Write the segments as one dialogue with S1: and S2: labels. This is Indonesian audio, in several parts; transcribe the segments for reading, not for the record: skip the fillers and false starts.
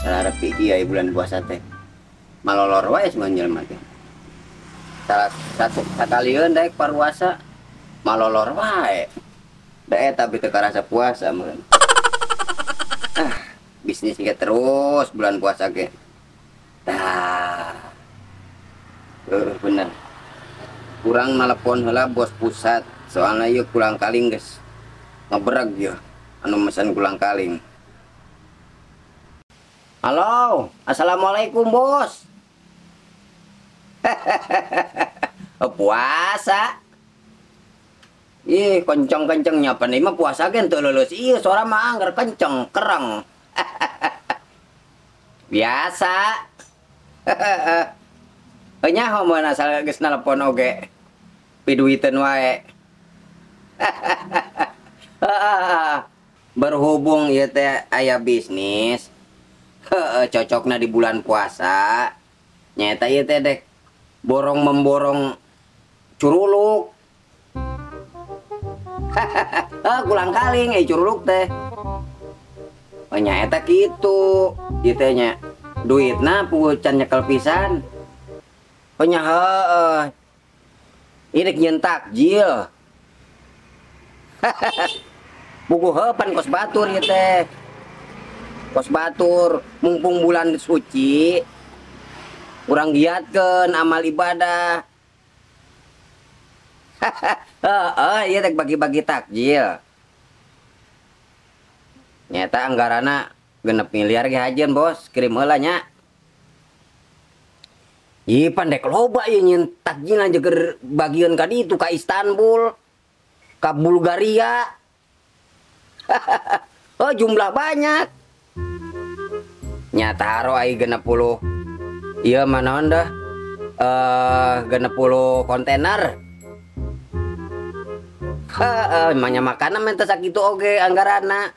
S1: Sarapi iya bulan puasa teh malolor wae semua jelema teh. Salah satu sakalian daek parwasa malolor wae. Da eta tapi teu karasa puasa meureun. Bisnis ge terus bulan puasa ge. Tah. Bener. Kurang telepon heula bos pusat soalnya ieu kulang kaling geus ngebreg ieu anu mesen kulang kaling. Halo, assalamualaikum bos. Puasa. Ih, kenceng-kencengnya apa nih mah puasa gen teu lulus. Iya, suara mah anggar kenceng, kereng. Biasa. Nyaho mun asal geus nelpon oge. Piduiteun wae. Berhubung ieu teh aya bisnis. Cocokna di bulan puasa. Nyata ieu teh dek borong-memborong curuluk. Kulang kaling curuluk teh. Nya eta kitu. Ieu teh nya duitna pucan nyekel pisan. Nya heueuh. Ieu nyeun takjil. Buku heupan kos batur ieu teh. Kos batur mumpung bulan suci. Urang giatkeun amal ibadah. Iya teh bagi-bagi takjil. Nyata anggarana 6 miliar ge hajeun bos, kirim heula nya. Ih pandek loba ieu nyeun takjil jeung bagieun ka ditu ka Istanbul, ka Bulgaria. Oh jumlah banyak. Nyata haro ai 60. Iya mana dah 60 kontainer. Emangnya makanan menta sakitu oge anggarana.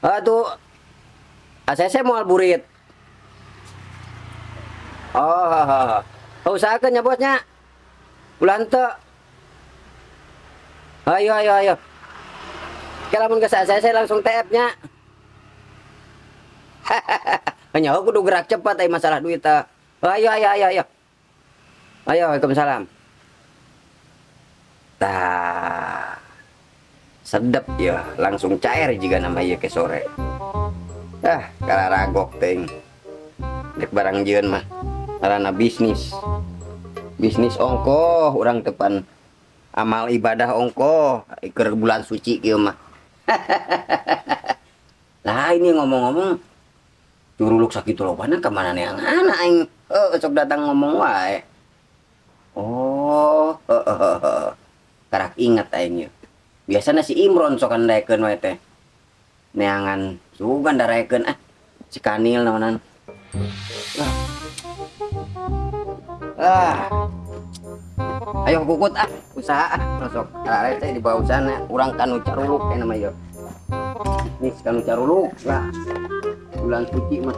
S1: Tuh ACC moal burit. Usahakeun nya bosnya. Bulan teu. Ayo. Kalamun geus ACC langsung TF nya. Hanya kudu gerak cepat masalah duit. Ayo. Ayo, waalaikumsalam. Tah. Sedep ya, langsung cair jika nama ieu ke sore. Kalaragok teuing. Dek barang jeun mah. Karena bisnis. Bisnis ongkoh urang tepan amal ibadah ongkoh keur bulan suci kieu mah. Lah ini ngomong-ngomong curuluk sakitu lobana ka mana neangan aing sok datang ngomong wae. Karak inget aing. Biasana si Imron sok ndaekeun wae teh. Neangan sugan darekeun si Kanil naonan. Ayo kukut usaha sok arek teh dibawa usahana urang kanu caruluk kana mah ieu. Nis kanu caruluk lah. Bulan suci mah.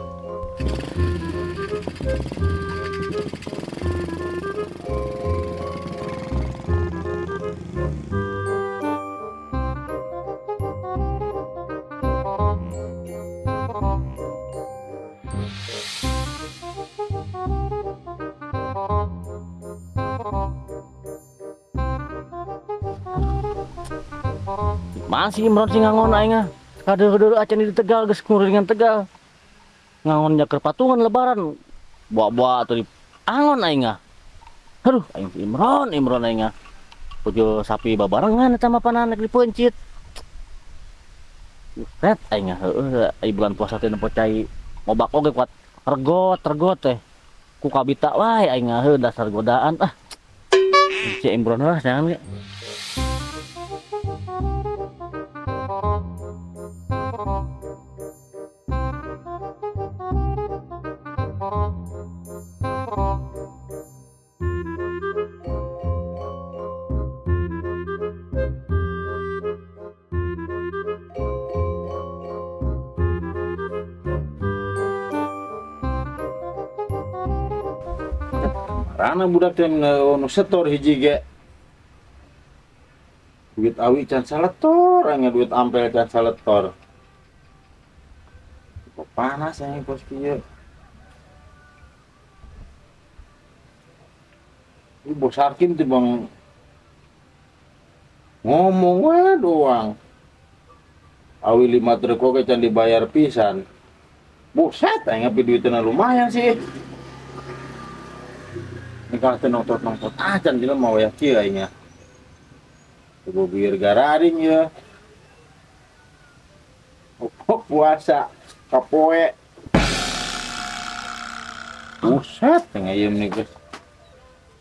S2: Masih Imron sih ngangon aing Kadeu-kadeu acan di Tegal geus nguringan Tegal. Ngangon nya keur patungan lebaran. Bawa-bawa atuh di angon aing. Aduh, aing si Imron aing. Pujo sapi babarengan eta mah pananek di peuncit. Ret aing heueuh ai bulan puasa teh nempo cai ngobak oge kuat regot teh. Ku kabita wae aing heueuh dasar godaan Si Imron lah jangan ge.
S3: Rana budak teh nu setor hiji ge. Duit awi can saletor, anya duit ampel can saletor. panas yang pos kieu. Ini bos Hakim tuh bang ngomong we doang. Awi 5 truk oke can dibayar pisan. Buset, aing ngapi duitnya lumayan sih. Ini kalau teu nongtot acan jelema mau ya kieu aing nya. Coba biar gararing ya. Puasa kapoe. Buset, ngayem nih guys.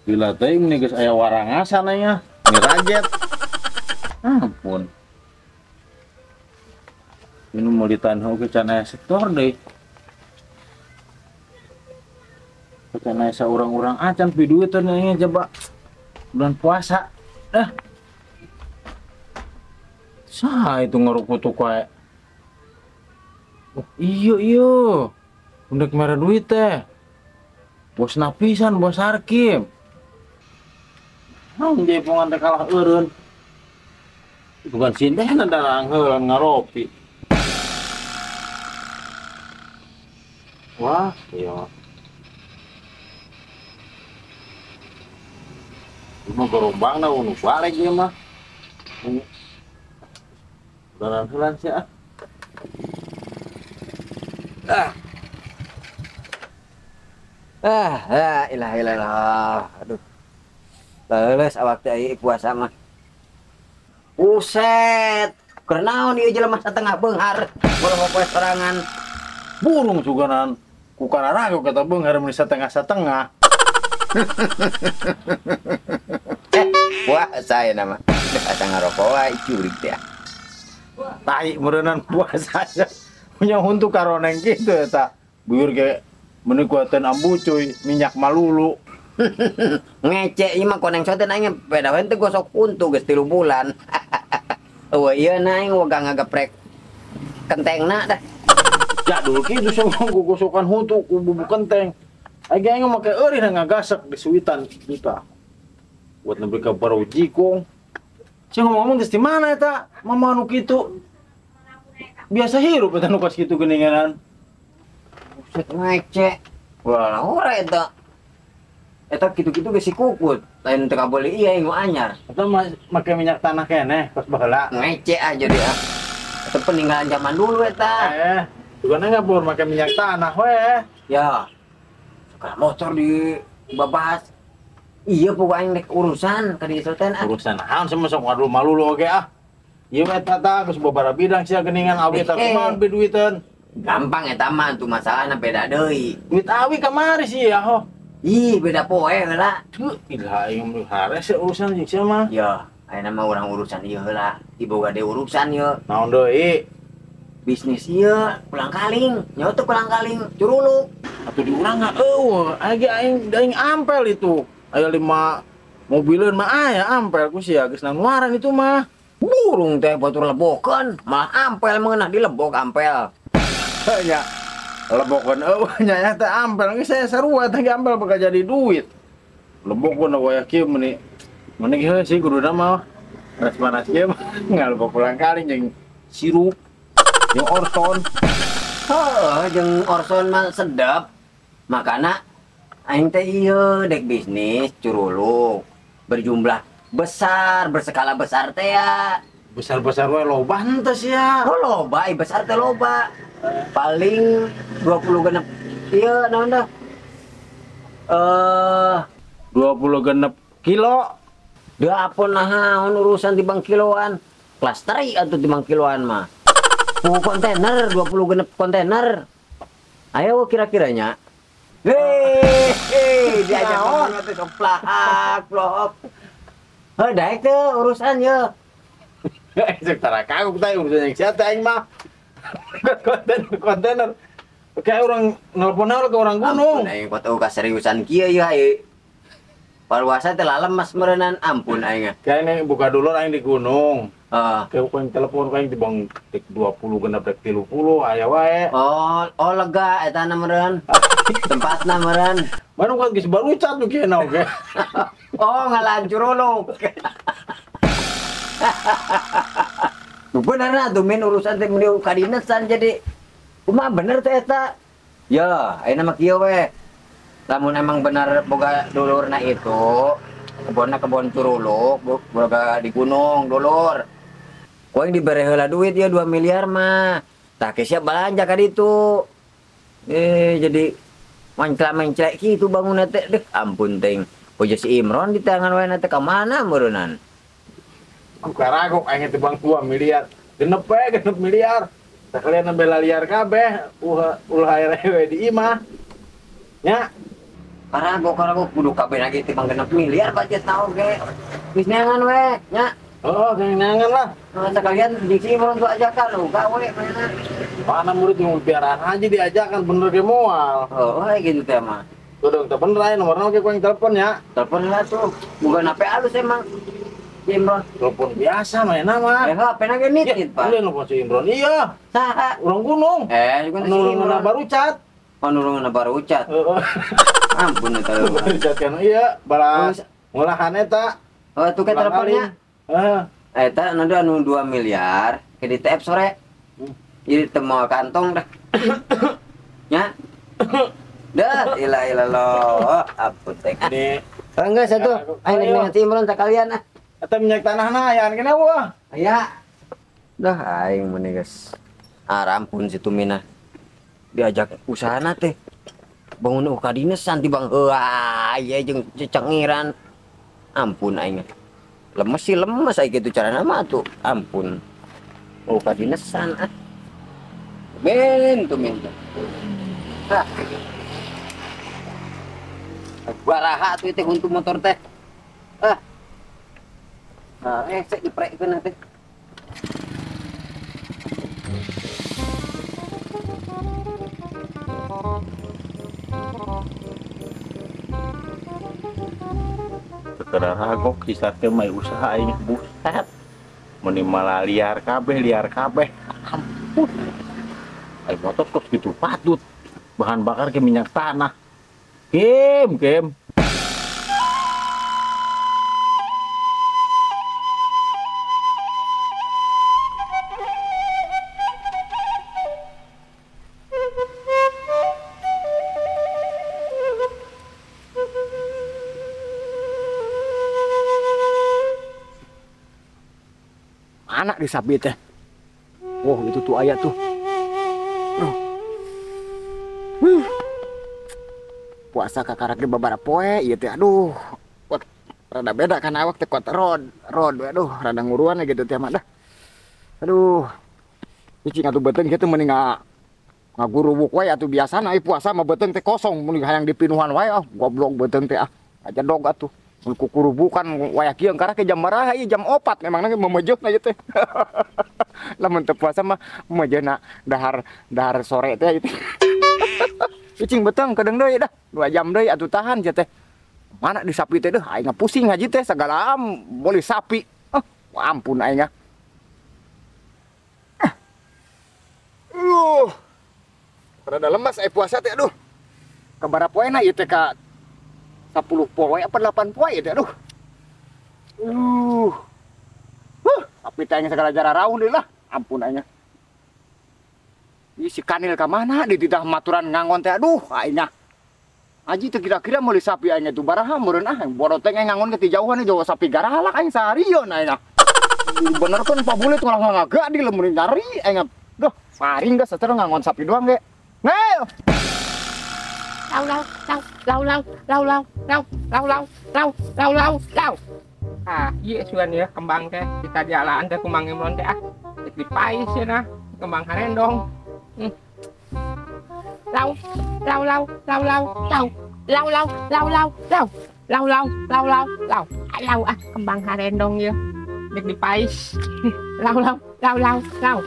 S3: Gila teuing nih guys aya warangasan aya. Ngirajet. Ampun. Ini mau ditanah ke canaya sektor deh. Ke canaya saurang-urang acan pi duit nya coba. Bulan puasa. Sah itu ngarukutuk wae. Oh, iyo. Undek merah duit teh. Bos napisan, bos Hakim. Jadi pengantin kalah eureun. Bukan sindeh nada heulan ngaropi. Wah, iya. Cuma gerombang na unu balik dia mah. Udaran heulan sih ah.
S1: La ilaha illallah. Aduh. Leles awak teh ieu puasa mah. Buset. Keur naon ieu jelema satengah beunghar bolos poe sorangan.
S3: Burung suganan ku kararago kata beunghar mun satengah-satengah.
S1: Puasa ya nama. Asa ngarokok wae curig teh.
S3: Tai meureunnan puasa. Punya untuk karoneng kitu eta. Buyur ge meuni kuateun ambu cuy, minyak malulu.
S1: Ngece ieu mah koneng soten aing beda we teh gosok untu geus 3 bulan. Eueuh ieu na aing wega ngageprek kentengna dah.
S3: Jadul kitu sok gosokan huntu ku bubuk kenteng. Aing make eueuh ngagasak di suitan kita. Buat nepi ka barau jikong. Sia ngomong geus di mana eta? Mama anu kitu. Biasa hirup eta nu kas kitu geuninganan.
S1: Buset ngece. Wah, ora eta. Eta kitu-kitu geus sikukut. Lain teu kabole ieu aing anyar.
S3: Eta make minyak tanah keneh pas baheula.
S1: Ngece aja dia. Eta peninggalan zaman dulu eta.
S3: Juga ngabur make minyak tanah we.
S1: Ya. Suka motor di babas. Iya pokoknya aing rek urusan ka dieu teh.
S3: Urusan naon sama sok ngadu malulu oge ah. Ieu eta tah geus babara bidang sia geuningan awi eta kumaha biduiteun.
S1: Gampang eta mah tuh masalahna beda deui.
S3: Duit awi kamari sih ya ho.
S1: Ih, beda poe heula.
S3: Gila aing mah hares urusan jeung sia mah.
S1: Ya, ayeuna mah urang urusan ieu heula. Ibu gade urusan ieu.
S3: Naon deui?
S1: Bisnis ieu pulang kaling, nyaho teh pulang kaling curuluk.
S3: Atuh di urang eueuh, aing ampel itu. Aya 5 mobileun mah aya ampel ku sia geus nanuaran itu mah.
S1: Burung teh batur lebokeun, malah ampel meunah dilebok ampel.
S3: Nya lebokeun eueuh nya teh ampel geus saya sarua teh ampel bakal jadi duit. Lebokeun we kieu meuni. Meuni ge sih kuduna mah panas kieu mah ngalebok pulang kaling jeung sirup jeung orton.
S1: Jeung orson mah sedap. Makana aing teh ieu dek bisnis curuluk berjumlah besar, berskala besar teh ya.
S3: Besar-besar we loba henteu sia.
S1: Oh loba, besar teh loba. Paling 20 genep. Ieu naon dah?
S3: 20 genep kilo.
S1: Da apun naon urusan timbang kiloan. Kelas teri atuh timbang kiloan mah. Pugu kontainer 20 genep kontainer. Ayo kira-kiranya. Diajak ngomong teh keplak, plok. Daek teh urusan ye.
S3: Cek tara kagok teh urusan yang sia teh aing mah. Kontainer. Kayak orang nelpon ke orang gunung.
S1: Ampun aing foto kaseriusan kieu ya ieu. Paluasa teh lalem mas meureunnan ampun aing.
S3: Kayak ini buka dulu aing di gunung.
S1: Heeh.
S3: Kayak telepon aing di bang 20 genep dek 30 aya wae.
S1: Oh lega eta na meureun. Tempatna meureun.
S3: Mana kan geus barucat tuh kieu oge.
S1: Oh ngalan curuluk. Bener na tuh men urusan teh meuli kadinesan jadi Kumaha bener teh eta? Ya, ayeuna mah kieu we. Lamun emang bener boga dulurna itu, kebonna kebon curuluk, boga di gunung dulur. Koe dibere heula duit ya 2 miliar mah. Tah ke siap balanja ka ditu. Jadi menclek kitu bangunna teh. Deh, ampun teh. Poja si Imron di tangan wae teh ka mana meureunnan?
S3: Ku karagok aing teh bang 2 miliar. Genep miliar. Sakalian bela liar kabeh, ulah air we di imah. Nya,
S1: Karago kudu kabeh lagi timbang 6 miliar budget tau ge. Geus neangan we, nya.
S3: oh kenangan lah.
S1: Sekalian di si Imron tuh ajakan lu gawe mana.
S3: Mana murid yang piaraan aja diajakan bener ge moal.
S1: Oh, gitu teh mah.
S3: Tuh dong, teh bener aja nomorna ge kuing telepon ya.
S1: Telepon lah tuh. Bukan HP halus emang. Si Imron.
S3: Telepon biasa mainan mah.
S1: HP na ge nitit, Pak.
S3: Iya, nelpon si Imron. Iya,
S1: Saha?
S3: urang gunung.
S1: Juga si
S3: Nulungan
S1: Imron.
S3: baru cat.
S1: Oh, nulungan baru ucat.
S3: Heeh.
S1: Ampun eta.
S3: Baru cat kan. Iya, balas ngolahan eta.
S1: Oh, tuh ke teleponnya.
S3: Heeh.
S1: Eta anu 2 miliar ke di TF sore. Jadi temu kantong dah. Nya. Dah, ilah ampun teh.
S3: Ini
S1: Enggak satu. Ayo ning si Imron tak kalian ah.
S3: eta minyak tanahna aya kene wah.
S1: Aya. Dah aing meuni geus. Rampun si Tumina. Diajak usahana teh. Bangun ka dinesan ti Bang. Wah, ieu jeung cecengiran. Ampun aing. Lemes aya kitu carana mah tuh. Ampun. Ka dinesan ah. Ben Tumin. Hah. Baraha tuh teh untuk motor teh. Ah. Sek diprekeun teh.
S3: Sekedar hagok kisah teh mah usaha aing buset. Meni malah liar kabeh. Ampun. Ai motor kok gitu patut. Bahan bakar ke minyak tanah. Game.
S4: Anak di sapi teh. Oh, itu tuh ayat tuh. Puasa kakarak di babara poe ieu teh aduh. Rada beda kan awak teh kuat rod aduh rada nguruan gitu teh mah dah. Aduh. Cicing atuh beuteung kitu mending ngagurubuk wae atuh biasana puasa mah beuteung teh kosong mun hayang dipinuhan wae goblok beuteung teh aja dog atuh. Mun kukurubukan waya kieu karena ke jam baraha ieu jam 4 memangna memejeukna ieu teh. Lamun teu puasa mah mejeuna dahar sore teh itu. Cicing beuteung kadang deui dah 2 jam deui atuh tahan nya teh. Mana di sapi teh deuh aing pusing haji teh sagala boleh sapi. Ampun aing. Rada lemas puasa teh aduh. Kabara poena ieu teh ka 10 poe apa 8 poe teh aduh. Sapi teh segala jara raun deui lah. Ampun aing. Ih si Kanil ka mana di titah maturan ngangon teh aduh aing. Aji teh kira-kira meuli sapi aing tuh baraha meureun bodo teh ngangon ke jauhan jawa sapi garalak aing sahariun aing. Bener kan pabulit ngolah ngagaga di leumun nyari aing. Duh, paring geus satereng ngangon sapi doang ge. Ngeu.
S5: Lau. Ah, iya suan ya kembang teh kita jalan teh kembang Imron teh dipais ya nah kembang harendong. Lau kembang harendong ya dek dipais. Lau.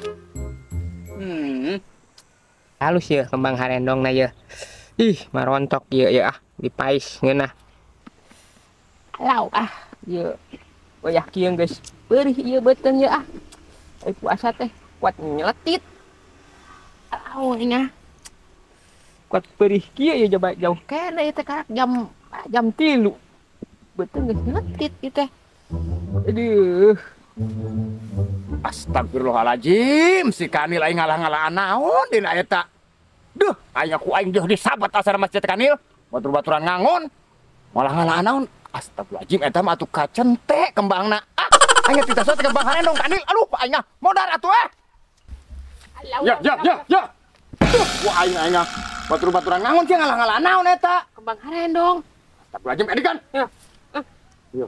S5: Halus ya kembang harendong na ya. Ih, marontok ya dipais ngeunah. Lau ya. Goyah kieu geus. Beurih ieu beuteung ya Ai puasa teh kuat nyeletit. Lau nya. Kuat beurih kieu ya coba jauh kene teh karak jam 3. Beuteung geus nyeletit ieu teh. Aduh.
S4: Astagfirullahaladzim, si Kanil aing ngalah-ngalahan naon dina eta. Duh, aing aku aing deuh disabat asar masjid Kanil. Batur-baturan ngangon. Malah ngalahan naon. Astagfirullahaladzim, eta mah atuh kacente kembangna. Aing tita sote kembang harendong Kanil. Aduh, aing modar atuh Ya. Duh, aing batur-baturan ngangon sih ngalah-ngalahan naon eta.
S5: Kembang harendong.
S4: Astagfirullahaladzim, edikan. Yo,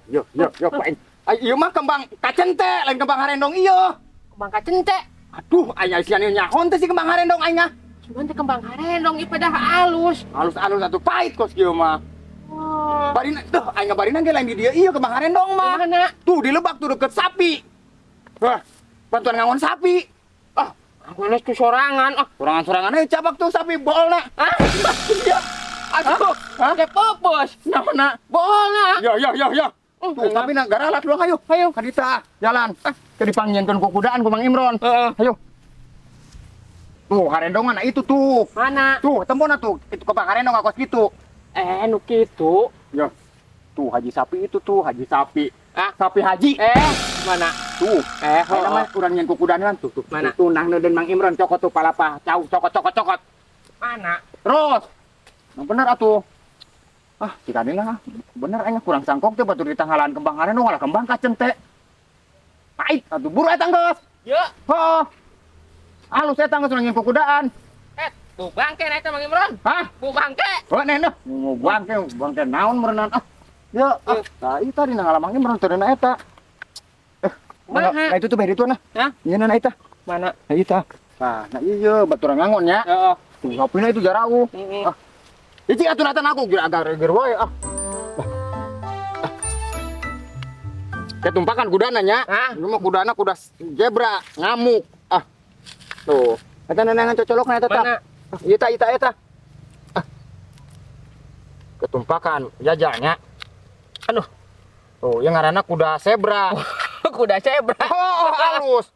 S4: aing. Ieu mah kembang kacente, lain kembang harendong ieu.
S5: Kembang kacente.
S4: Aduh, aing sian nyaho teh si kembang harendong aing.
S5: Cuman teh kembang harendong ieu pada halus.
S4: Halus-halus atuh pahit kos kieu mah.
S5: Oh.
S4: Barina, tuh aing barina ge lain di dieu ieu kembang harendong mah.
S5: Di mana?
S4: Tuh di Lebak tuh deket sapi. Wah, bantuan ngangon sapi.
S5: Mana tuh sorangan?
S4: Sorangan-sorangan aja cabak tuh sapi bolna. Iya.
S5: Aduh, ada popos.
S4: Naona?
S5: Bolna.
S4: Ya. Tuh sapi na garalat lu ayo. Kadita jalan. Ke dipanggieunkeun ku kudaan ku Mang Imron. Ayo. Tuh harendongan itu tuh.
S5: Mana?
S4: Tuh tembona tuh. Itu kembang harendong kos gitu.
S5: Nu kitu.
S4: Ya. Tuh haji sapi itu tuh, haji sapi. Sapi haji.
S5: Mana?
S4: Tuh. Ayo mah urang nyen ku kudaan kan tuh.
S5: Mana?
S4: Tuh nah den Mang Imron cokot tuh palapa. Cau cokot.
S5: Mana?
S4: Terus. Yang bener atuh. Si Kanil lah. Bener aing kurang sangkok teh batur di tanggalan kembang harendong malah kembang kacen teh. Pait atuh buru eta geus.
S5: Ye.
S4: Heuh. Alus eta geus urang nyen ku kudaan.
S5: Bu bangke na eta Mang Imron.
S4: Hah?
S5: Bu bangke.
S4: Oh neneh. Mau bangke naon meureunan Ya, tadi tadi ngalamangnya Imron teu na eta. Nah itu tuh bari itu nah.
S5: Hah?
S4: Ieu na eta.
S5: Mana?
S4: Nah eta. Nah ieu baturan ngangon nya.
S5: Heeh.
S4: Tuh sapina itu jarau. Iji aturatan aku agar wae Ketumpakan kudana nya. Ieu mah kudana kuda zebra ngamuk. Tuh. Eta nenengan cocolokna eta
S5: Mana?
S4: Eta. Ketumpakan jajalnya. Aduh. Tuh, yang ngaranna kuda zebra.
S5: Kuda zebra.
S4: Halus.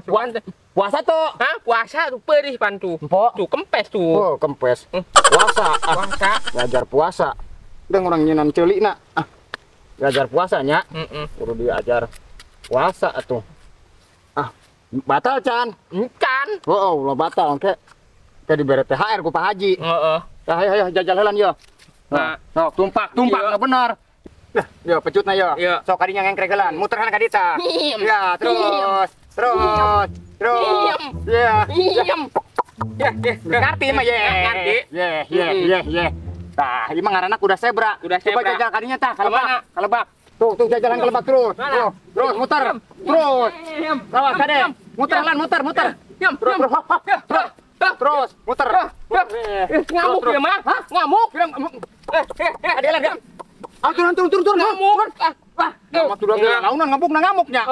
S5: Cuman
S4: Puasa tuh.
S5: puasa tuh perih pan tuh.
S4: Empok.
S5: Tuh kempes tuh.
S4: Kempes. Puasa.
S5: Puasa.
S4: Ngajar puasa. Udah orang nyenan ceuli na. Ngajar puasanya. Kudu diajar puasa atuh. Batal can.
S5: Kan.
S4: Lo batal ke dibere THR ku Pak Haji.
S5: Heeh.
S4: Ayo jajal heula yo. Nah, tumpak
S5: Iya.
S4: bener. Yo pecutna yo.
S5: Iya.
S4: Sok kadinya ngengkregelan, muterhan ka dita.
S5: Iem.
S4: Ya, terus. Ya. Ngerti mah ye.
S5: Ngerti.
S4: Ye. Tah, ieu mah ngaranna kuda zebra.
S5: Kuda
S4: Coba
S5: zebra.
S4: jajal kadinya tah,
S5: Kemana?
S4: kalebak. Tuh jajalan kalebak terus.
S5: Mana?
S4: Terus muter. Terus. Awas kade. Muter. Terus muter.
S5: Ngamuk ya mah? Ngamuk.
S4: Turun. Ngamuk. Ngamuk sudah launan ngamuknya.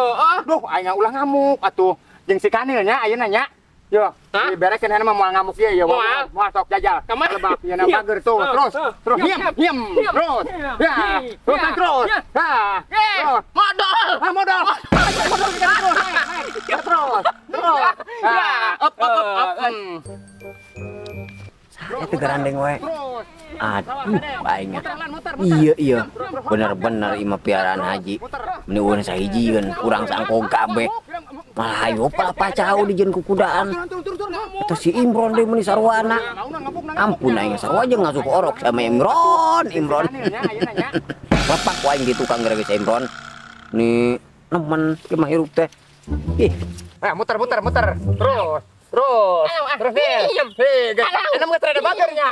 S4: Duh, aing ulah ngamuk atuh. Jeung si Kanil nya ayeuna nya. Yo, diberekeun hana mah moal ngamuk ieu ya. Moal sok jajal. Lebak ieu na bager tuh. Terus diam. Terus. Ya. Terus.
S5: Modal.
S4: Modal. Terus. Up.
S1: Itu gerandeng wae.
S4: Terus.
S1: Aduh, baiknya. Iya. Bener-bener ima piaraan haji. Meniun sahijieun kurang sangkong kabeh. Malah ayo pacau dijieun ku kudaan. Eta si Imron deui meuni sarwana. Ampun aing sarua jeung ngasup orok sama Imron. Lepak wae di tukang gara geus Imron. Ni nemen ke mah hirup teh. Ih,
S4: Muter. Terus. Enak mah ada bagernya.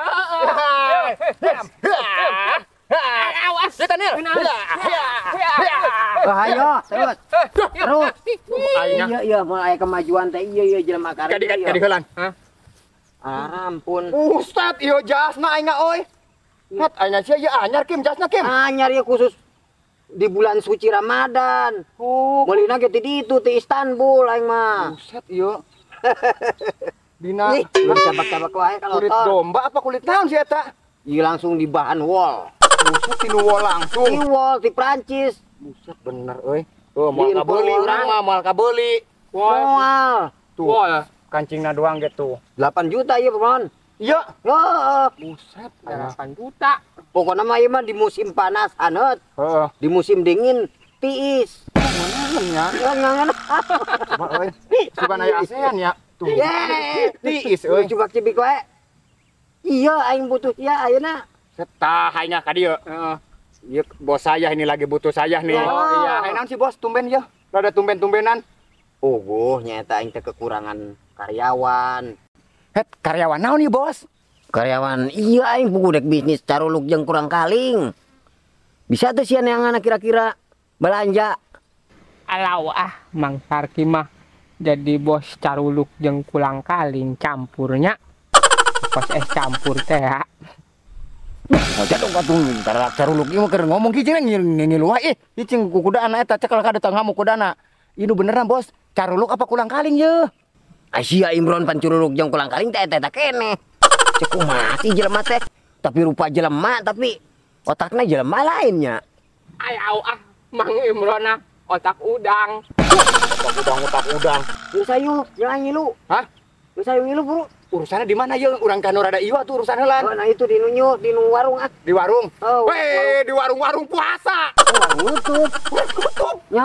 S5: Awas.
S4: Lihat Nil.
S1: ayo terus. Iya, mulai kemajuan teh iya jelema karek.
S4: Kadi heulan.
S1: Ampun.
S4: Ustad, ieu jasna aing euy. Hat aing sia ieu anyar Kim jasna Kim.
S1: Anyar ya khusus di bulan suci Ramadan. Meulina ge ti ditu ti Istanbul aing mah.
S4: Buset ieu. Dina
S1: Ih, cabak-cabak wae kalau
S4: kulit domba apa kulit naon sih eta?
S1: Iya langsung di bahan wol.
S4: Buset tinu wol langsung.
S1: Di wol di Prancis.
S4: Buset bener euy. Tuh moal
S1: Di
S4: kabeuli
S1: info
S4: urang
S1: orang.
S4: mah moal kabeuli.
S1: Moal.
S4: Tuh. Kancingna doang gitu.
S1: 8 juta ieu, Bron.
S4: Iya.
S1: Heeh.
S4: Buset.
S5: 8 juta.
S1: Pokoknya mah ieu mah di musim panas aneut.
S4: Heeh.
S1: Di musim dingin tiis.
S4: Mana
S1: Ngangan.
S4: coba euy. Sugan aya ASEAN ya. Tuh. Tiis euy.
S1: Coba cibik wae. Iya aing butuh ya ayeuna.
S4: Tah hayna ka dieu. Heeh. Ieu bos saya ini lagi butuh saya nih.
S1: Oh, iya.
S4: Hayu naon sih bos tumben ya? Rada tumben-tumbenan.
S1: Oh, nyata aing teh kekurangan karyawan.
S4: Het karyawan naon nih bos?
S1: Karyawan iya aing budek bisnis caruluk jeung kurang kaling. Bisa tuh sian yang anak kira-kira belanja.
S5: Alau Mang Sarki mah jadi bos caruluk jeung kulang kaling campurnya. Bos es campur teh ya.
S4: Aja dong katung tarak caruluk ieu keur ngomong kieu cenah ngilu wae. Ieu cing kudana eta cekel ka datang ngamu kudana. Ieu beneran bos, caruluk apa kulang kaling ye?
S1: Asia Imron pancuruluk jeung kulang kaling teh eta keneh. Cek kumaha sih jelema teh? Tapi rupa jelema tapi otakna jelema lainnya.
S5: Alau Mang Imron otak udang.
S4: Otak udang.
S1: Geus ayo, jangan ngilu.
S4: Hah?
S1: Geus ayo ngilu, Bro.
S4: Urusannya di mana ye? Urang kanu rada iwa tuh urusan heulan.
S1: Oh, nah itu di nu warung ah.
S4: Di warung.
S1: Oh,
S4: Weh, di warung-warung puasa.
S1: Nutup. Ya,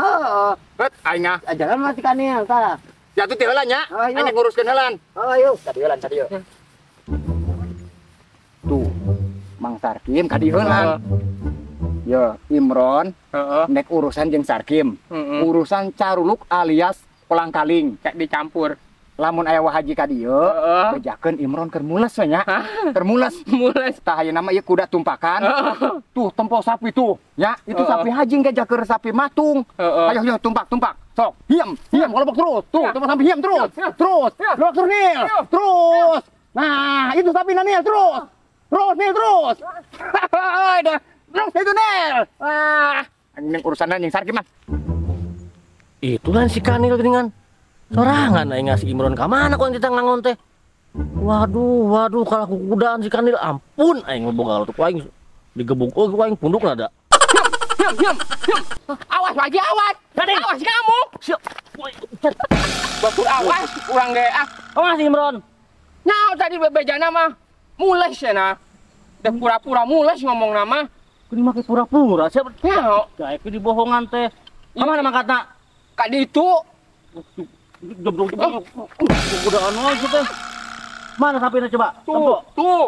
S4: Het aing ah.
S1: ajaran masih kanil tah.
S4: Jatuh ti heulan nya.
S1: Oh, iya.
S4: Aing nguruskeun heulan.
S1: Oh, ayo.
S4: Tadi heulan. Tuh, Mang Sarkim ka di heulan. Ya, Imron
S5: Heeh.
S4: nek urusan jeung Sarkim. Urusan caruluk alias kolang kaling.
S5: Kayak dicampur.
S4: Lamun aya wahaji ka dieu,
S5: Heeh.
S4: bejakeun Imron keur mules we nya. Keur mules.
S5: Mules.
S4: Tah ayeuna mah ieu kuda tumpakan. Tuh tempo sapi tuh, ya. Itu sapi haji geus keur sapi matung. Ayo tumpak. Sok, hiam, golobok terus. Tuh, tempo sapi hiam terus. Terus. Golobok terus Nil. Terus. Nah, itu sapi Nil terus. Terus Nil terus. Dah. Terus itu Nil. Ah, anjing urusanna jeung Sarkim mah.
S2: Itulah si Kanil geuningan. Sorangan aing ngasih Imron ka mana kok kita ngangon teh. Waduh kalau kudaan si Kanil ampun aing boga tuh aing digebuk aing punduk ada.
S5: Hiam. Awas lagi awas. Awas kamu.
S2: Siap.
S5: Batur awas urang ge
S2: Awas Imron.
S5: Nyaho tadi bebejana mah mules ya nah. Dan pura-pura mules ngomong nama.
S2: Kudu make pura-pura siapa?
S5: Nyaho.
S2: Kayak ku dibohongan teh. Kamana mangkatna?
S5: Ka ditu.
S2: Jobrong kudaan aja teh. Mana sapinya coba?
S5: Tuh.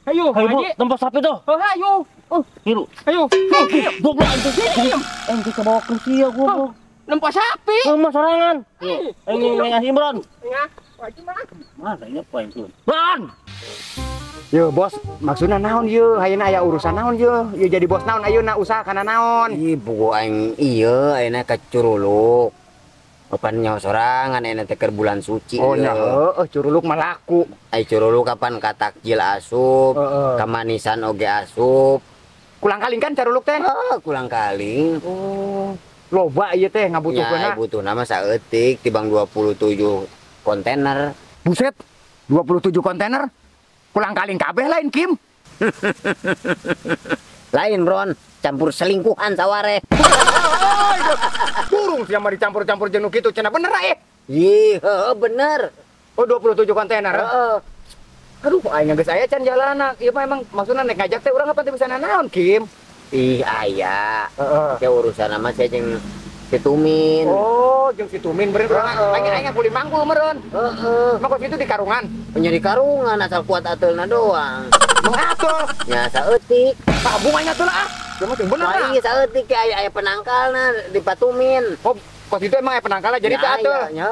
S5: Ayo,
S2: Hayu Bu,
S5: Haji.
S2: tempat sapi tuh.
S5: Ayo.
S2: Hiru.
S5: Ayo.
S2: Goblok anjing. Anjing kebawa kursi ya goblok.
S5: Nempa sapi.
S2: Sama sorangan. Ini ngasih Imron.
S5: Ya, wajib mah.
S2: Masa ini apa itu? Ron.
S4: Yo bos, maksudna naon ye? Hayeuna aya urusan naon ye? Ye jadi bos naon ayeuna usaha kana naon?
S1: Ih, buku aing iya ayeuna ka Curuluk. Kapan nyawa sorangan ayeuna teh keur bulan suci.
S4: Oh nya heueuh curuluk mah laku.
S1: Ai Curuluk kapan ka takjil asup, kamanisan oge asup.
S4: Kulang kaling kan caruluk teh?
S1: Kulang kaling.
S4: Oh, loba ieu teh ngabutuhkeunna.
S1: Ya, butuh nama saeutik tibang 27 kontainer.
S4: Buset, 27 kontainer? Kulang kaling kabeh lain Kim.
S1: Lain, Bron. Campur selingkuhan saware.
S4: Burung sia mah dicampur-campur jeung nu kitu cenah bener ae.
S1: Ih, bener.
S4: Oh 27 kontainer. Aduh, aing geus aya can jalanna. Ieu mah emang maksudna nek ngajak teh urang apa teh bisa naon Kim?
S1: Ih, aya. Kayak urusan nama saya jeung si Tumin.
S4: Oh, jeung si Tumin bener urang aing kulit mangkul meureun. Mah kos itu di karungan.
S1: Nyari karungan asal kuat atelna doang.
S4: Mengatur.
S1: Nya saeutik.
S4: Ah, bunganya tuh lah. Dia mah bener lah.
S1: Iya saeutik ke aya penangkalna di Patumin.
S4: Oh, kos itu emang aya penangkalna jadi teh atuh.
S1: Nya,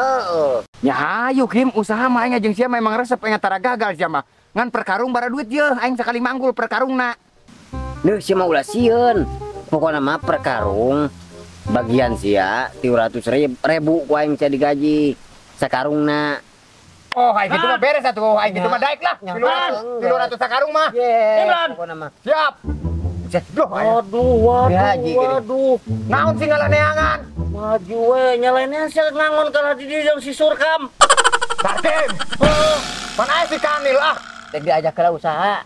S4: Ya ayo Kim, usaha mah aing jeung sia memang resep aya tara gagal sia mah. Ngan perkarung bara duit ye, aing sekali manggul perkarungna.
S1: Neuh sia mah ulah sieun. Pokona mah perkarung bagian sia 300.000 ku aing sia digaji sakarungna.
S4: Oh, aing gitu mah beres atuh. Aing gitu mah daek lah. 300 sakarung mah.
S1: Imran. Pokona mah.
S4: Siap. Duh,
S2: Waduh.
S4: naon sih ngalaneangan?
S2: Maju we nyalainnya sih ngangon kalau di dia si Surkam.
S4: Sarkim. Mana si Kanil ah?
S1: Teh diajak ke usaha.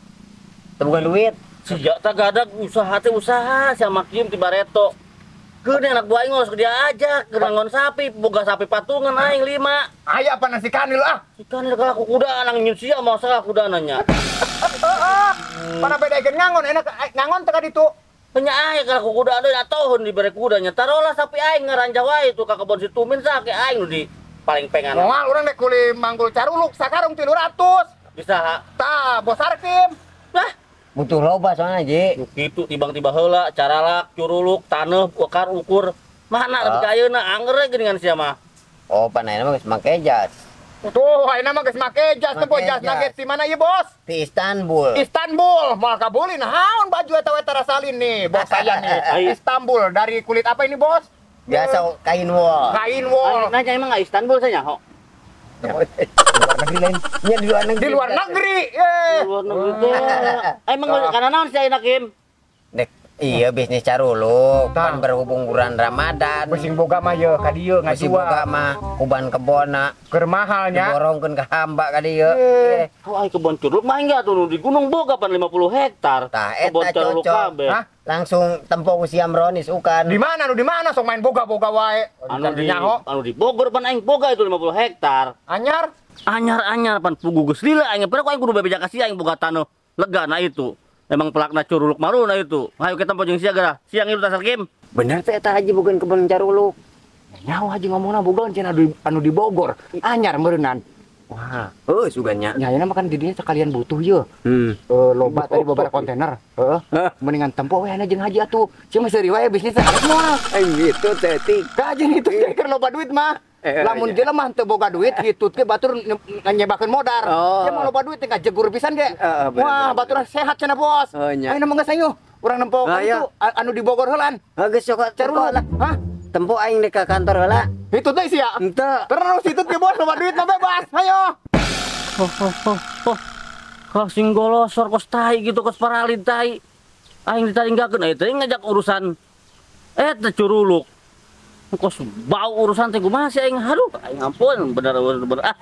S1: Tebukan duit.
S2: Sejak tak gadak usaha teh usaha sama Kim ti Bareto. Keun anak buah aing ngos dia ajak ke ngangon sapi, boga sapi patungan aing 5.
S4: Aya apa nasi Kanil ah?
S2: Ikan ka kuda nang nyusia masa kuda nanya.
S4: Pana bedakeun ngangon enak ngangon teh ka ditu.
S2: Nya aing kalau kuda ada atohun di bare kudanya. Tarolah sapi aing ngaranjah wae tuh ka kebon si Tumin sake aing nu di paling pengen.
S4: Moal urang dek kuli manggul caruluk sakarung 300.
S2: Bisa
S4: Tah, bos Arkim.
S2: lah
S1: Butuh loba soalnya, Ji.
S2: gitu tiba-tiba heula caralak curuluk taneuh ukar ukur mana tapi ka ayeuna anger geuningan sia mah.
S1: Oh, panai mah geus make jas.
S4: Tuh, ayeuna mah geus make jas teh,
S1: Make
S4: jas
S1: jas.
S4: nugget di mana ieu, Bos?
S1: Di Istanbul.
S4: Istanbul, mal kabulin. Naon baju eta we tarasalin nih, bos saya nih. Istanbul, dari kulit apa ini, Bos?
S1: Biasa kain wol.
S4: Kain wol.
S2: Nanya emang enggak Istanbul saya nyaho.
S1: Di luar negeri lain. Iya di luar negeri.
S4: Di luar negeri.
S2: Luar negeri teh. Emang kana naon si ayeuna Kim?
S1: Dek, iya bisnis caruluk kan berhubung bulan Ramadan.
S4: Pusing boga mah ye ka dieu
S1: Masih buka
S4: ngajual.
S1: mah kuban kebona
S4: Keur mahalnya.
S1: diborongkeun ke hamba ka dieu.
S2: Oh ai kebon curug mah enggak tuh nu di Gunung Boga pan 50 hektar.
S1: Tah
S2: Kebon
S1: eta
S2: curug
S1: cocok.
S2: kabeh.
S4: Hah?
S1: Langsung tempo usia Ronis ukan.
S4: Di mana sok main boga-boga wae.
S2: Anu di Bogor pan aing boga itu 50 hektar.
S4: Anyar.
S2: Anyar-anyar pan pugu geus lila aing pernah aing kudu bebeja ka sia aing boga taneuh lega na itu. Emang pelakna curuluk maruna itu. Hayu kita tempo jeung sia gara. Siang itu tasar Kim.
S1: Bener teh eta haji bukan kebun caruluk.
S4: Nyawa haji ngomongna boga cenah anu di Bogor. Anyar meureunnan.
S1: Wah, oh suganya.
S4: Nyayana makan di dia sekalian butuh ye. Loba tadi beberapa kontainer. Mendingan tempo we jeung haji atuh. Cuma seuri wae bisnisna moal.
S1: Gitu teh tik.
S4: Kajen itu keur loba duit mah. Lamun jelema teu boga duit hitut ke batur nyebakeun modar.
S1: Oh.
S4: Dia mau loba duit teh jegur pisan ge.
S1: bener,
S4: Wah, batur sehat cenah bos.
S1: Oh, nya.
S4: Ayeuna mah geus ayo. Urang nempo
S1: Ayo.
S4: itu anu di Bogor heulan.
S1: Geus sok
S4: Caruluk.
S1: lah.
S4: Hah?
S1: Tempo aing dek ka kantor heula.
S4: Hitut teh sia.
S1: Henteu.
S4: Terus hitut ke bos loba duit mah bebas. Ayo.
S2: Kalau sing golosor kos tai gitu kos paralin tai. Aing ditaringgakeun aya teh ngajak urusan teh curuluk. Kos bau urusan teh kumaha sih aing. Aduh, aing ampun bener ah.